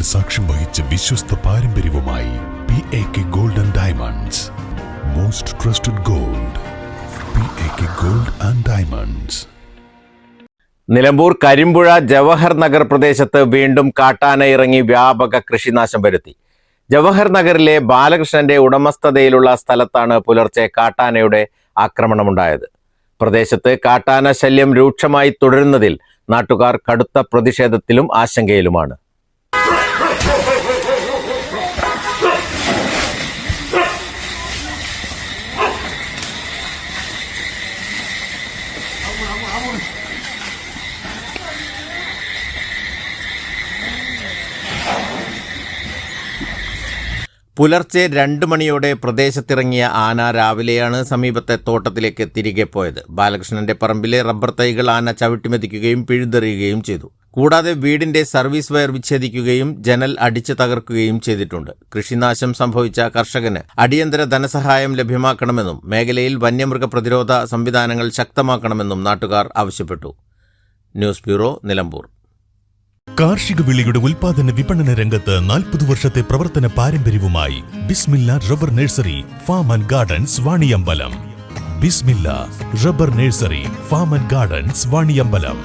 വർഷത്തിന് സാക്ഷ്യം വഹിച്ച വിശ്വസ്ത പാരമ്പര്യവുമായി PAK Gold and Diamonds. Most trusted gold. PAK Gold and Diamonds. Nilambur Karimpuzha Jawahar Nagar പ്രദേശത്ത് വീണ്ടും കാട്ടാന ഇറങ്ങി വ്യാപക കൃഷിനാശം വരുത്തി. ജവഹർ നഗറിലെ ബാലകൃഷ്ണന്റെ ഉടമസ്ഥതയിലുള്ള സ്ഥലത്താണ് പുലർച്ചെ കാട്ടാനയുടെ ആക്രമണമുണ്ടായത്. പ്രദേശത്ത് കാട്ടാന ശല്യം രൂക്ഷമായി തുടരുന്നതിൽ നാട്ടുകാർ കടുത്ത പ്രതിഷേധത്തിലും ആശങ്കയിലുമാണ്. പുലർച്ചെ 2 മണിയോടെ പ്രദേശത്തിറങ്ങിയ ആന രാവിലെയാണ് സമീപത്തെ തോട്ടത്തിലേക്ക് തിരികെ പോയത്. ബാലകൃഷ്ണന്റെ പറമ്പിലെ റബ്ബർ തൈകൾ ആന ചവിട്ടിമെതിക്കുകയും പിഴുതെറിയുകയും ചെയ്തു. കൂടാതെ വീടിന്റെ സർവീസ് വയർ വിച്ഛേദിക്കുകയും ജനൽ അടിച്ചു തകർക്കുകയും ചെയ്തിട്ടുണ്ട്. കൃഷിനാശം സംഭവിച്ച കർഷകന് അടിയന്തര ധനസഹായം ലഭ്യമാക്കണമെന്നും മേഖലയിൽ വന്യമൃഗ പ്രതിരോധ സംവിധാനങ്ങൾ ശക്തമാക്കണമെന്നും നാട്ടുകാർ ആവശ്യപ്പെട്ടു. News bureau, Nilambur. കാർഷിക വിളയുടെ ഉൽപാദന വിപണന രംഗത്ത് 40 വർഷത്തെ പ്രവർത്തന പാരമ്പര്യവുമായി Bismilla rubber nursery farm and gardens Vaniyambalam. Bismilla rubber nursery farm and gardens Vaniyambalam.